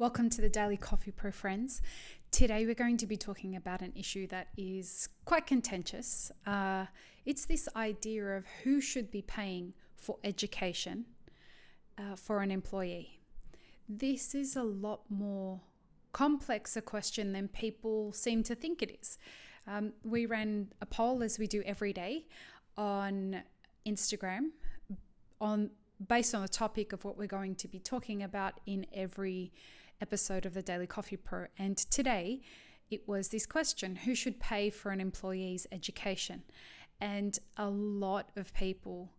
Welcome to the Daily Coffee Pro friends. Today we're going to be talking about an issue that is quite contentious. It's this idea of who should be paying for education for an employee. This is a lot more complex a question than people seem to think it is. We ran a poll, as we do every day, on Instagram based on the topic of what we're going to be talking about in every episode of the Daily Coffee Pro. And today it was this question: who should pay for an employee's education? And a lot of people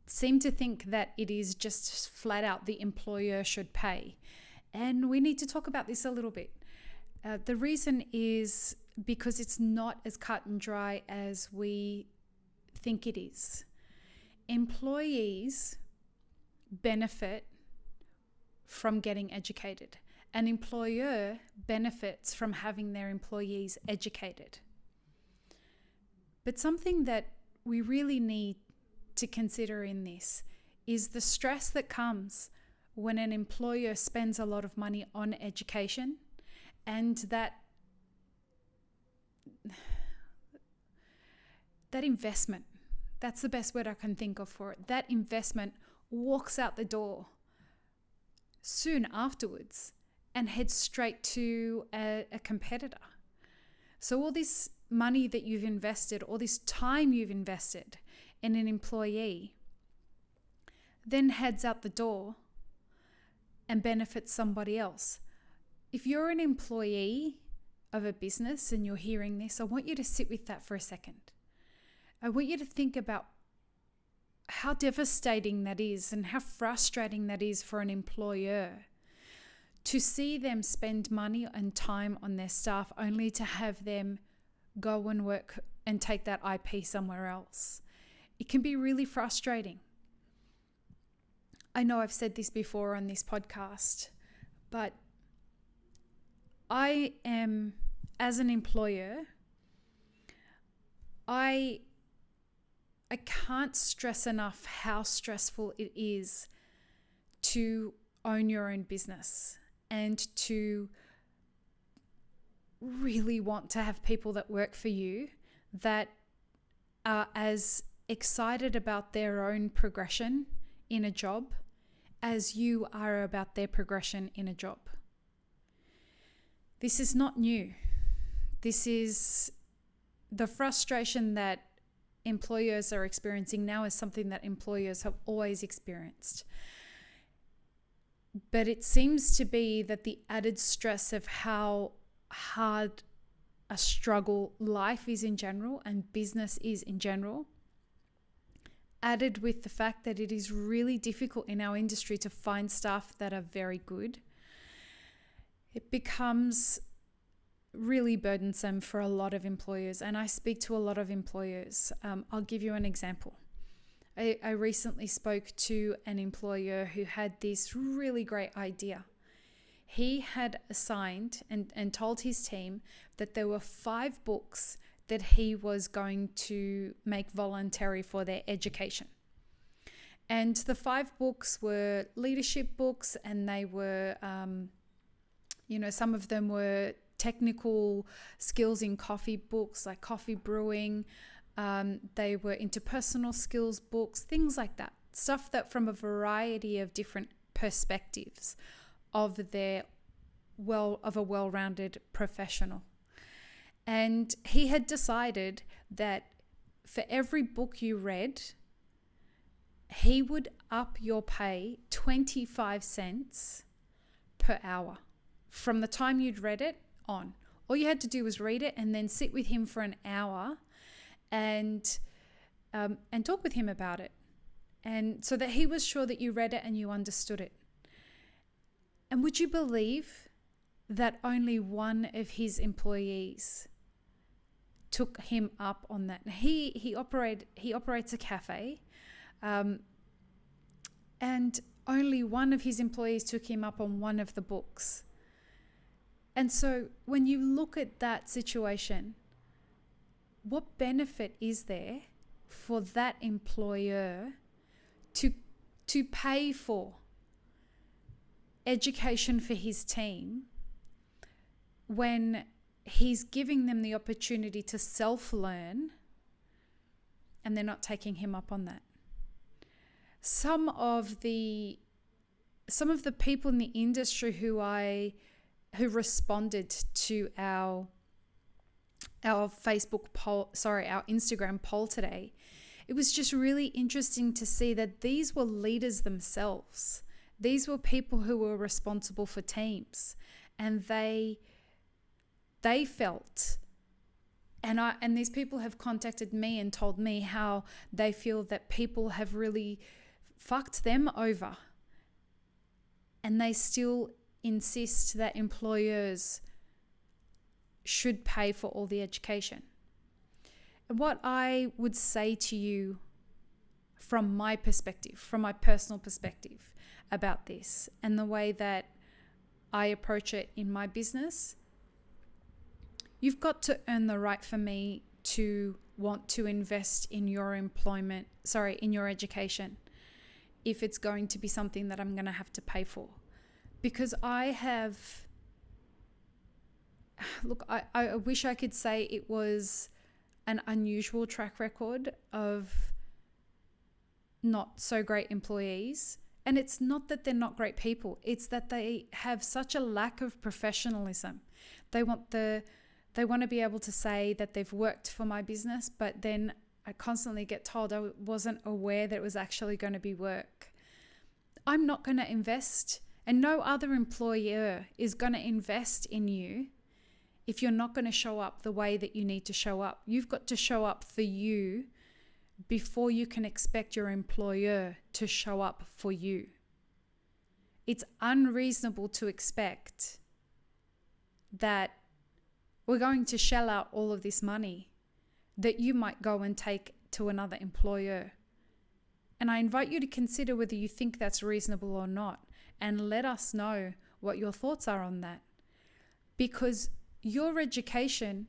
seem to think that it is just flat out the employer should pay. And we need to talk about this a little bit. The reason is because it's not as cut and dry as we think it is. Employees benefit from getting educated. An employer benefits from having their employees educated. But something that we really need to consider in this is the stress that comes when an employer spends a lot of money on education, and that investment, that's the best word I can think of for it, that investment walks out the door soon afterwards and heads straight to a competitor. So all this money that you've invested, all this time you've invested in an employee, then heads out the door and benefits somebody else. If you're an employee of a business and you're hearing this, I want you to sit with that for a second. I want you to think about how devastating that is and how frustrating that is for an employer to see them spend money and time on their staff only to have them go and work and take that IP somewhere else. It can be really frustrating. I know I've said this before on this podcast, but I am, as an employer, I can't stress enough how stressful it is to own your own business and to really want to have people that work for you that are as excited about their own progression in a job as you are about their progression in a job. This is not new. This is the frustration that employers are experiencing now is something that employers have always experienced. But it seems to be that the added stress of how hard a struggle life is in general and business is in general, added with the fact that it is really difficult in our industry to find staff that are very good, it becomes really burdensome for a lot of employers. And I speak to a lot of employers. I'll give you an example. I recently spoke to an employer who had this really great idea. He had assigned and told his team that there were 5 books that he was going to make voluntary for their education. And the 5 books were leadership books, and they were, some of them were technical skills in coffee books, like coffee brewing. They were interpersonal skills books, things like that. Stuff that from a variety of different perspectives of a well-rounded professional. And he had decided that for every book you read, he would up your pay 25 cents per hour from the time you'd read it on. All you had to do was read it and then sit with him for an hour and talk with him about it, and so that he was sure that you read it and you understood it. And would you believe that only one of his employees took him up on that? He operates a cafe, and only one of his employees took him up on one of the books. And so when you look at that situation, what benefit is there for that employer to pay for education for his team when he's giving them the opportunity to self-learn and they're not taking him up on that. Some of the people in the industry who responded to our Facebook poll, our Instagram poll today, it was just really interesting to see that these were leaders themselves. These were people who were responsible for teams, and they felt, and these people have contacted me and told me how they feel that people have really fucked them over, and they still insist that employers should pay for all the education. And what I would say to you from my perspective, from my personal perspective about this and the way that I approach it in my business, you've got to earn the right for me to want to invest in your in your education, if it's going to be something that I'm going to have to pay for. Because I wish I could say it was an unusual track record of not so great employees. And it's not that they're not great people. It's that they have such a lack of professionalism. They want to be able to say that they've worked for my business, but then I constantly get told I wasn't aware that it was actually going to be work. I'm not going to invest, and no other employer is going to invest in you if you're not going to show up the way that you need to show up. You've got to show up for you before you can expect your employer to show up for you. It's unreasonable to expect that we're going to shell out all of this money that you might go and take to another employer. And I invite you to consider whether you think that's reasonable or not, and let us know what your thoughts are on that. Because your education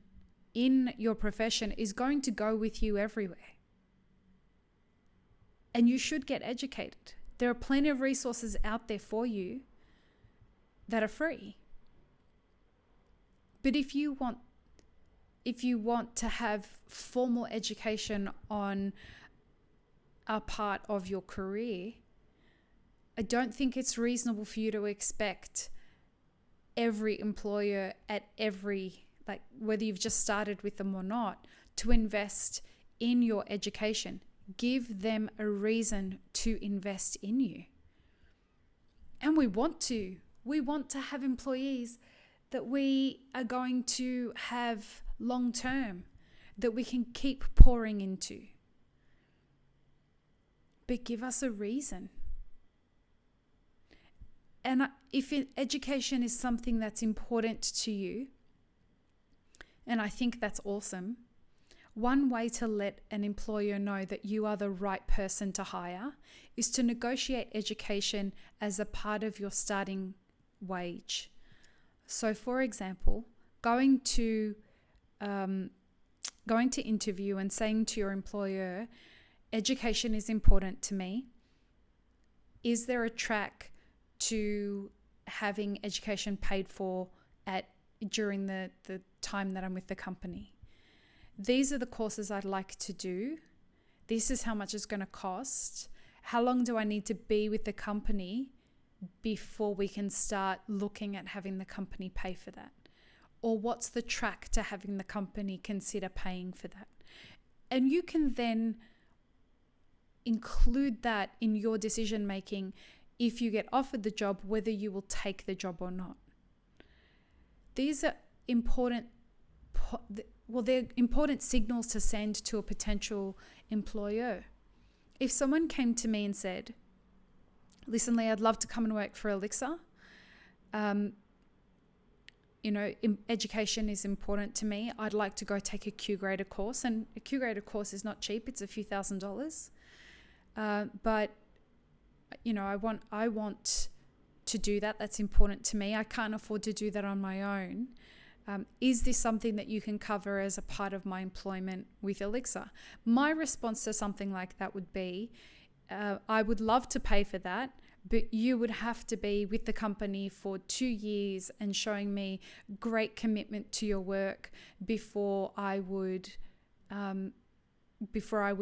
in your profession is going to go with you everywhere. And you should get educated. There are plenty of resources out there for you that are free. But if you want to have formal education on a part of your career, I don't think it's reasonable for you to expect every employer at whether you've just started with them or not, to invest in your education. Give them a reason to invest in you. And we want to have employees that we are going to have long term, that we can keep pouring into. But give us a reason. And if education is something that's important to you, and I think that's awesome, one way to let an employer know that you are the right person to hire is to negotiate education as a part of your starting wage. So, for example, going to interview and saying to your employer, education is important to me. Is there a track to having education paid for during the time that I'm with the company? These are the courses I'd like to do. This is how much it's going to cost. How long do I need to be with the company before we can start looking at having the company pay for that? Or what's the track to having the company consider paying for that? And you can then include that in your decision making if you get offered the job, whether you will take the job or not. These are important they're important signals to send to a potential employer. If someone came to me and said, listen, Lee, I'd love to come and work for Elixir. Education is important to me. I'd like to go take a Q-grader course. And a Q-grader course is not cheap. It's a few $1,000s. But I want to do that. That's important to me. I can't afford to do that on my own. Is this something that you can cover as a part of my employment with Elixir? My response to something like that would be, I would love to pay for that, but you would have to be with the company for 2 years and showing me great commitment to your work before I would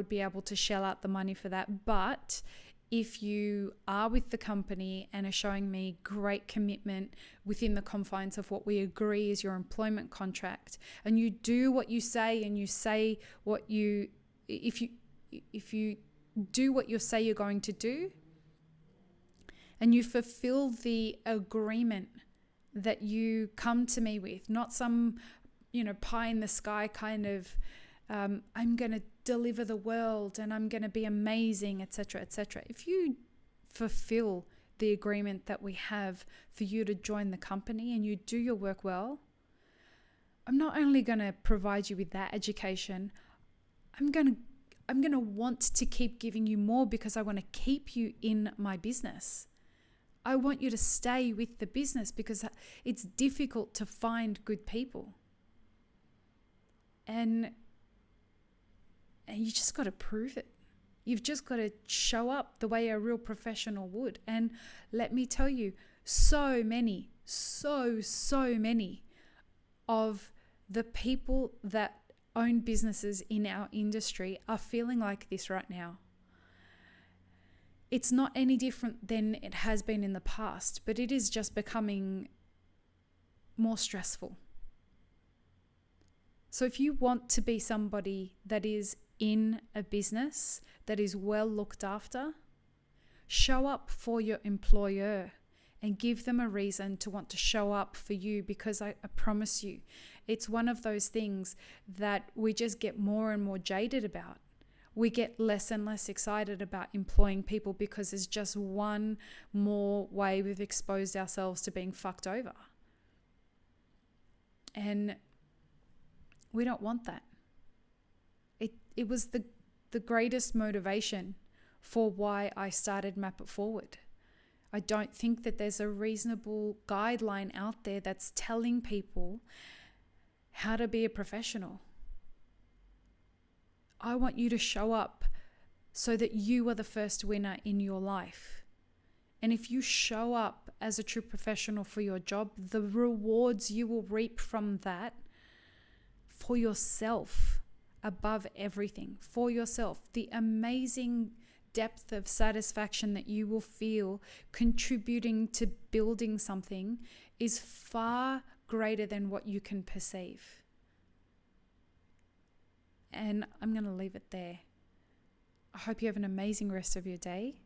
be able to shell out the money for that. But if you are with the company and are showing me great commitment within the confines of what we agree is your employment contract, and you do what you say, and you say what you, if you do what you say you're going to do, and you fulfill the agreement that you come to me with, not some, pie in the sky kind of, I'm going to deliver the world and I'm going to be amazing, etc., etc. If you fulfill the agreement that we have for you to join the company and you do your work well, I'm not only going to provide you with that education, I'm going to want to keep giving you more because I want to keep you in my business. I want you to stay with the business because it's difficult to find good people. And you just got to prove it. You've just got to show up the way a real professional would. And let me tell you, so many of the people that own businesses in our industry are feeling like this right now. It's not any different than it has been in the past, but it is just becoming more stressful. So if you want to be somebody that is in a business that is well looked after, show up for your employer and give them a reason to want to show up for you, because I promise you, it's one of those things that we just get more and more jaded about. We get less and less excited about employing people because it's just one more way we've exposed ourselves to being fucked over. And we don't want that. It was the greatest motivation for why I started Map It Forward. I don't think that there's a reasonable guideline out there that's telling people how to be a professional. I want you to show up so that you are the first winner in your life. And if you show up as a true professional for your job, the rewards you will reap from that for yourself, above everything, for yourself, the amazing depth of satisfaction that you will feel contributing to building something is far greater than what you can perceive. And I'm going to leave it there. I hope you have an amazing rest of your day.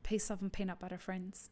Peace, love, and peanut butter, friends.